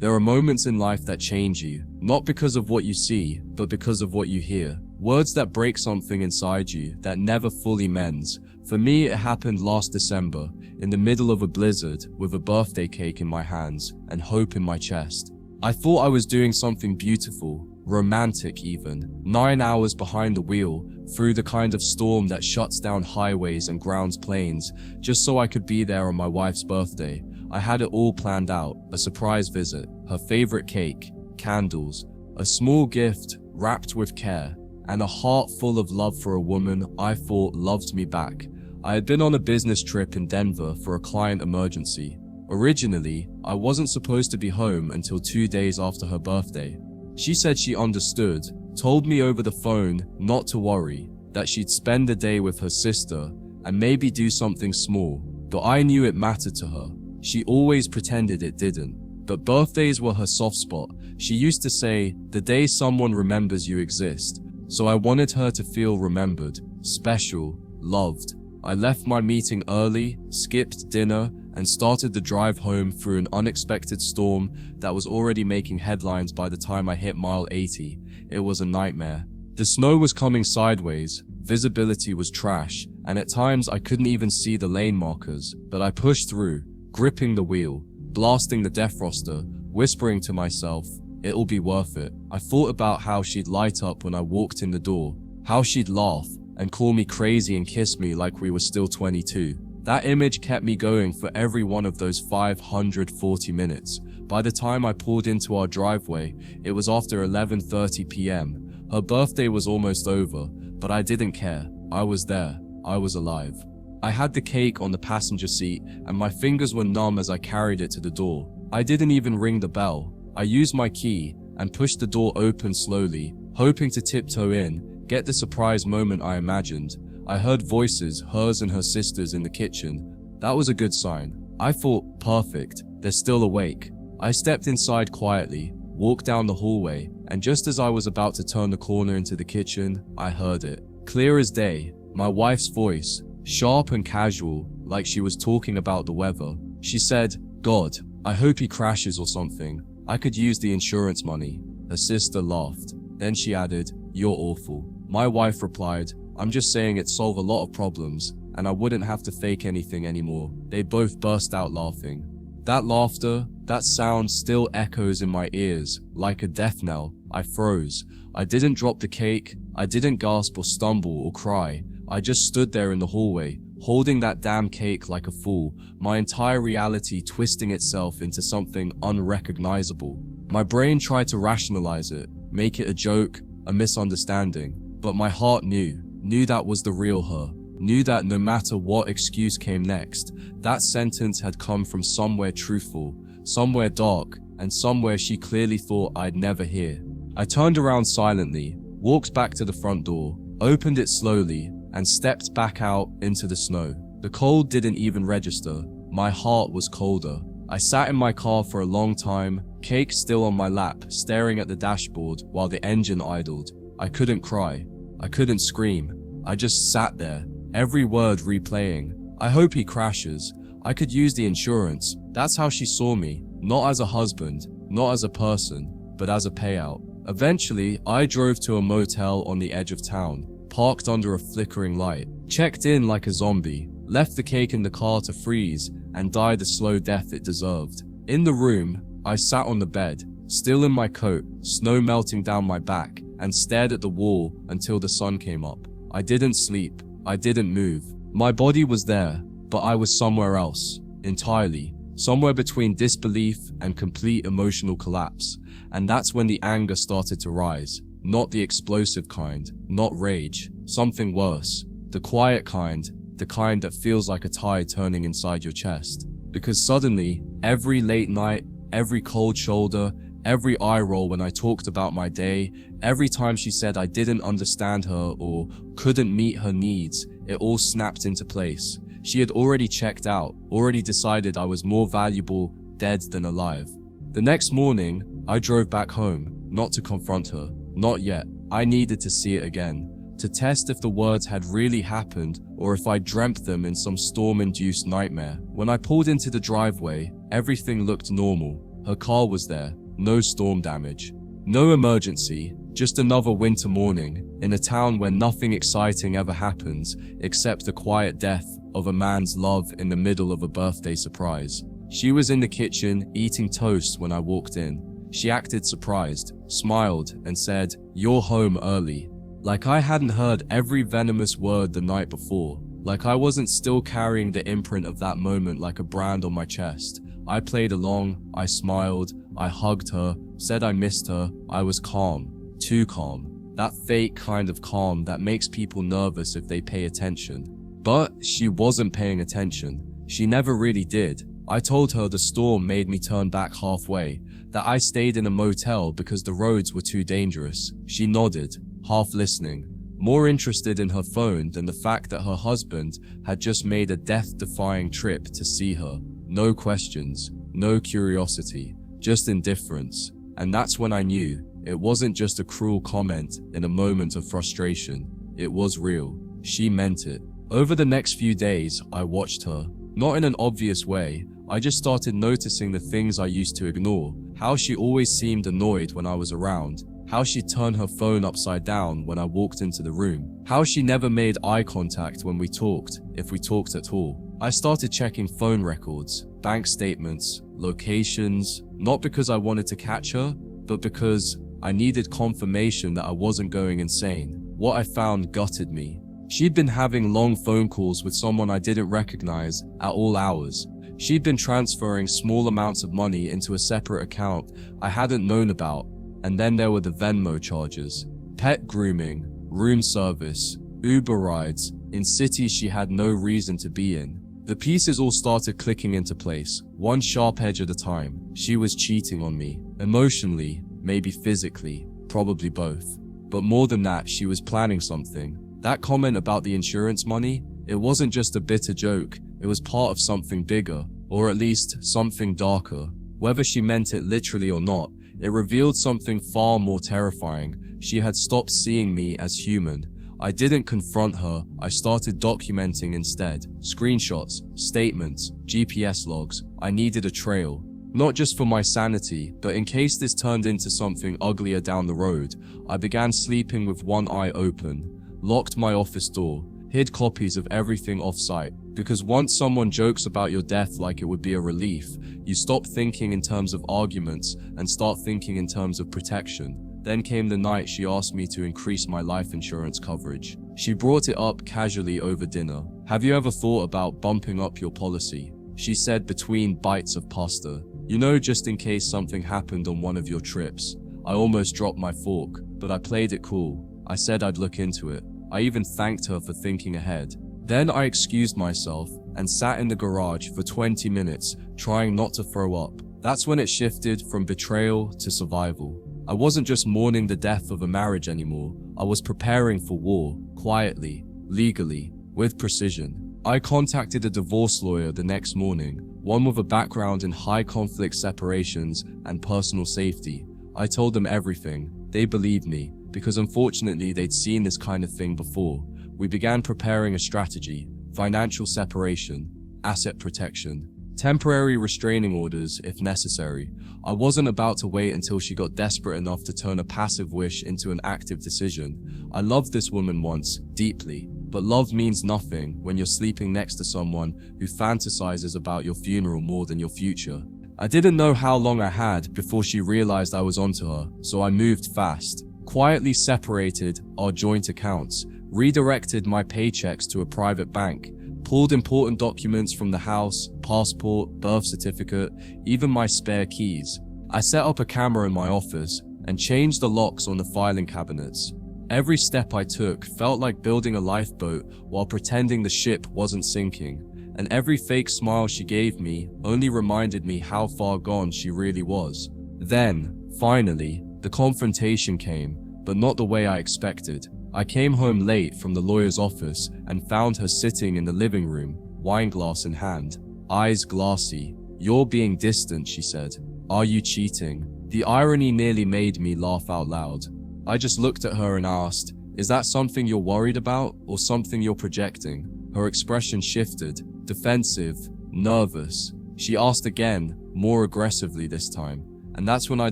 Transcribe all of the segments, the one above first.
There are moments in life that change you, not because of what you see, but because of what you hear. Words that break something inside you that never fully mends. For me, it happened last December, in the middle of a blizzard, with a birthday cake in my hands and hope in my chest. I thought I was doing something beautiful, romantic even. 9 hours behind the wheel, through the kind of storm that shuts down highways and grounds planes, just so I could be there on my wife's birthday. I had it all planned out, a surprise visit, her favorite cake, candles, a small gift wrapped with care, and a heart full of love for a woman I thought loved me back. I had been on a business trip in Denver for a client emergency. Originally, I wasn't supposed to be home until 2 days after her birthday. She said she understood, told me over the phone not to worry, that she'd spend the day with her sister and maybe do something small, but I knew it mattered to her. She always pretended it didn't, but birthdays were her soft spot. She used to say, "The day someone remembers you exist," so I wanted her to feel remembered, special, loved. I left my meeting early, skipped dinner, and started the drive home through an unexpected storm that was already making headlines by the time I hit mile 80. It was a nightmare. The snow was coming sideways, visibility was trash, and at times I couldn't even see the lane markers, but I pushed through, gripping the wheel, blasting the defroster, whispering to myself, "It'll be worth it." I thought about how she'd light up when I walked in the door, how she'd laugh and call me crazy and kiss me like we were still 22. That image kept me going for every one of those 540 minutes. By the time I pulled into our driveway, it was after 11:30 p.m. Her birthday was almost over, but I didn't care. I was there. I was alive. I had the cake on the passenger seat, and my fingers were numb as I carried it to the door. I didn't even ring the bell. I used my key and pushed the door open slowly, hoping to tiptoe in, get the surprise moment I imagined. I heard voices, hers and her sister's, in the kitchen. That was a good sign. I thought, perfect, they're still awake. I stepped inside quietly, walked down the hallway, and just as I was about to turn the corner into the kitchen, I heard it. Clear as day, my wife's voice, sharp and casual, like she was talking about the weather. She said, "God, I hope he crashes or something. I could use the insurance money." Her sister laughed. Then she added, "You're awful." My wife replied, "I'm just saying it'd solve a lot of problems, and I wouldn't have to fake anything anymore." They both burst out laughing. That laughter, that sound still echoes in my ears, like a death knell. I froze. I didn't drop the cake. I didn't gasp or stumble or cry. I just stood there in the hallway, holding that damn cake like a fool, my entire reality twisting itself into something unrecognizable. My brain tried to rationalize it, make it a joke, a misunderstanding, but my heart knew that was the real her, knew that no matter what excuse came next, that sentence had come from somewhere truthful, somewhere dark, and somewhere she clearly thought I'd never hear. I turned around silently, walked back to the front door, opened it slowly, and stepped back out into the snow. The cold didn't even register. My heart was colder. I sat in my car for a long time, cake still on my lap, staring at the dashboard while the engine idled. I couldn't cry. I couldn't scream. I just sat there, every word replaying. I hope he crashes. I could use the insurance. That's how she saw me. Not as a husband, not as a person, but as a payout. Eventually, I drove to a motel on the edge of town, parked under a flickering light, checked in like a zombie, left the cake in the car to freeze and die the slow death it deserved. In the room, I sat on the bed, still in my coat, snow melting down my back, and stared at the wall until the sun came up. I didn't sleep. I didn't move. My body was there, but I was somewhere else, entirely, somewhere between disbelief and complete emotional collapse. And that's when the anger started to rise. Not the explosive kind, not rage, something worse. The quiet kind, the kind that feels like a tide turning inside your chest. Because suddenly, every late night, every cold shoulder, every eye roll when I talked about my day, every time she said I didn't understand her or couldn't meet her needs, it all snapped into place. She had already checked out, already decided I was more valuable dead than alive. The next morning, I drove back home, not to confront her. Not yet. I needed to see it again, to test if the words had really happened or if I dreamt them in some storm-induced nightmare. When I pulled into the driveway, everything looked normal. Her car was there, no storm damage. No emergency, just another winter morning in a town where nothing exciting ever happens except the quiet death of a man's love in the middle of a birthday surprise. She was in the kitchen eating toast when I walked in. She acted surprised, smiled, and said, "You're home early." Like I hadn't heard every venomous word the night before. Like I wasn't still carrying the imprint of that moment like a brand on my chest. I played along, I smiled, I hugged her, said I missed her. I was calm, too calm. That fake kind of calm that makes people nervous if they pay attention. But she wasn't paying attention. She never really did. I told her the storm made me turn back halfway, that I stayed in a motel because the roads were too dangerous. She nodded, half listening, more interested in her phone than the fact that her husband had just made a death-defying trip to see her. No questions, no curiosity, just indifference. And that's when I knew it wasn't just a cruel comment in a moment of frustration. It was real. She meant it. Over the next few days, I watched her. Not in an obvious way. I just started noticing the things I used to ignore. How she always seemed annoyed when I was around. How she'd turn her phone upside down when I walked into the room. How she never made eye contact when we talked, if we talked at all. I started checking phone records, bank statements, locations, not because I wanted to catch her, but because I needed confirmation that I wasn't going insane. What I found gutted me. She'd been having long phone calls with someone I didn't recognize at all hours. She'd been transferring small amounts of money into a separate account I hadn't known about. And then there were the Venmo charges, pet grooming, room service, Uber rides, in cities she had no reason to be in. The pieces all started clicking into place, one sharp edge at a time. She was cheating on me, emotionally, maybe physically, probably both. But more than that, she was planning something. That comment about the insurance money, it wasn't just a bitter joke, it was part of something bigger, or at least something darker. Whether she meant it literally or not, it revealed something far more terrifying. She had stopped seeing me as human. I didn't confront her, I started documenting instead. Screenshots, statements, GPS logs. I needed a trail. Not just for my sanity, but in case this turned into something uglier down the road. I began sleeping with one eye open, locked my office door, hid copies of everything off-site. Because once someone jokes about your death like it would be a relief, you stop thinking in terms of arguments and start thinking in terms of protection. Then came the night she asked me to increase my life insurance coverage. She brought it up casually over dinner. "Have you ever thought about bumping up your policy?" She said between bites of pasta. "You know, just in case something happened on one of your trips." I almost dropped my fork, but I played it cool. I said I'd look into it. I even thanked her for thinking ahead. Then I excused myself and sat in the garage for 20 minutes, trying not to throw up. That's when it shifted from betrayal to survival. I wasn't just mourning the death of a marriage anymore. I was preparing for war, quietly, legally, with precision. I contacted a divorce lawyer the next morning, one with a background in high conflict separations and personal safety. I told them everything. They believed me, because unfortunately they'd seen this kind of thing before. We began preparing a strategy: financial separation, asset protection, temporary restraining orders if necessary. I wasn't about to wait until she got desperate enough to turn a passive wish into an active decision. I loved this woman once, deeply, but love means nothing when you're sleeping next to someone who fantasizes about your funeral more than your future. I didn't know how long I had before she realized I was onto her, so I moved fast. Quietly separated our joint accounts, redirected my paychecks to a private bank, pulled important documents from the house, passport, birth certificate, even my spare keys. I set up a camera in my office and changed the locks on the filing cabinets. Every step I took felt like building a lifeboat while pretending the ship wasn't sinking, and every fake smile she gave me only reminded me how far gone she really was. Then, finally, the confrontation came, but not the way I expected. I came home late from the lawyer's office and found her sitting in the living room, wineglass in hand, eyes glassy. "You're being distant," she said. "Are you cheating?" The irony nearly made me laugh out loud. I just looked at her and asked, "Is that something you're worried about or something you're projecting?" Her expression shifted, defensive, nervous. She asked again, more aggressively this time, and that's when I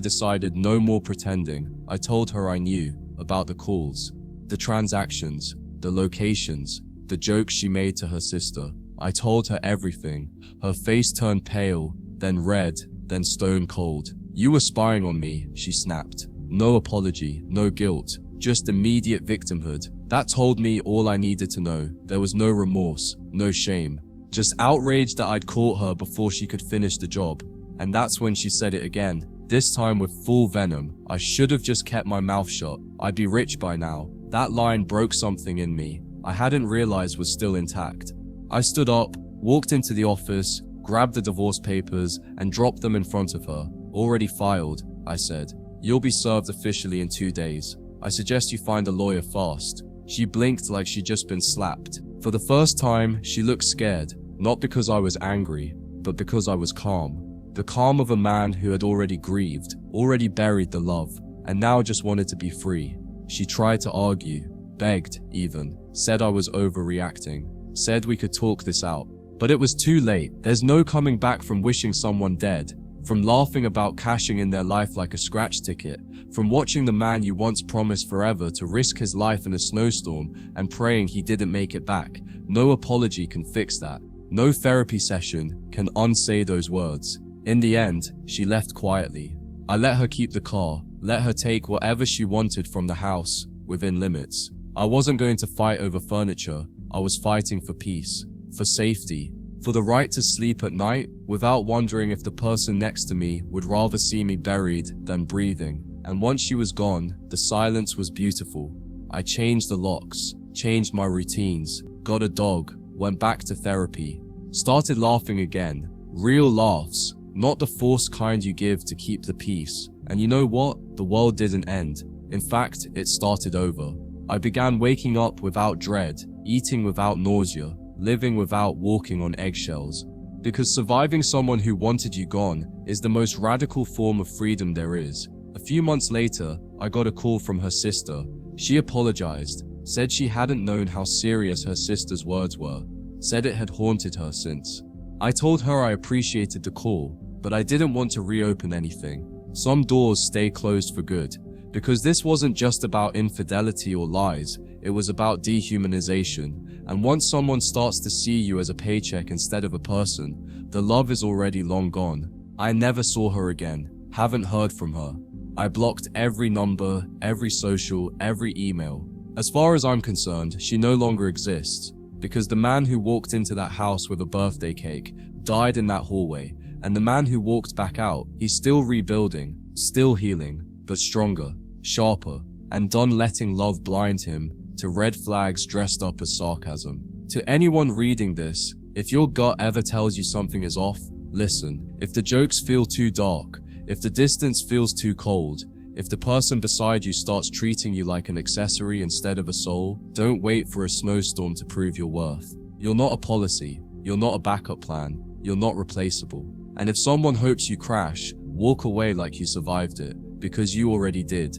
decided no more pretending. I told her I knew about the calls, the transactions, the locations, the jokes she made to her sister. I told her everything. Her face turned pale, then red, then stone cold. "You were spying on me," she snapped. No apology, no guilt, just immediate victimhood. That told me all I needed to know. There was no remorse, no shame, just outrage that I'd caught her before she could finish the job. And that's when she said it again, this time with full venom. "I should have just kept my mouth shut. I'd be rich by now." That line broke something in me I hadn't realized was still intact. I stood up, walked into the office, grabbed the divorce papers, and dropped them in front of her. "Already filed," I said. "You'll be served officially in 2 days. I suggest you find a lawyer fast." She blinked like she'd just been slapped. For the first time, she looked scared, not because I was angry, but because I was calm. The calm of a man who had already grieved, already buried the love, and now just wanted to be free. She tried to argue, begged even, said I was overreacting, said we could talk this out. But it was too late. There's no coming back from wishing someone dead, from laughing about cashing in their life like a scratch ticket, from watching the man you once promised forever to risk his life in a snowstorm and praying he didn't make it back. No apology can fix that. No therapy session can unsay those words. In the end, she left quietly. I let her keep the car, let her take whatever she wanted from the house, within limits. I wasn't going to fight over furniture. I was fighting for peace, for safety, for the right to sleep at night without wondering if the person next to me would rather see me buried than breathing. And once she was gone, the silence was beautiful. I changed the locks, changed my routines, got a dog, went back to therapy, started laughing again. Real laughs, not the forced kind you give to keep the peace. And you know what? The world didn't end. In fact, it started over. I began waking up without dread, eating without nausea, living without walking on eggshells. Because surviving someone who wanted you gone is the most radical form of freedom there is. A few months later, I got a call from her sister. She apologized, said she hadn't known how serious her sister's words were, said it had haunted her since. I told her I appreciated the call, but I didn't want to reopen anything. Some doors stay closed for good, because this wasn't just about infidelity or lies, it was about dehumanization. And once someone starts to see you as a paycheck instead of a person, the love is already long gone. I never saw her again, haven't heard from her. I blocked every number, every social, every email. As far as I'm concerned, she no longer exists. Because the man who walked into that house with a birthday cake died in that hallway, and the man who walked back out, he's still rebuilding, still healing, but stronger, sharper, and done letting love blind him to red flags dressed up as sarcasm. To anyone reading this, if your gut ever tells you something is off, listen. If the jokes feel too dark, if the distance feels too cold, if the person beside you starts treating you like an accessory instead of a soul, don't wait for a snowstorm to prove your worth. You're not a policy, you're not a backup plan, you're not replaceable. And if someone hopes you crash, walk away like you survived it, because you already did.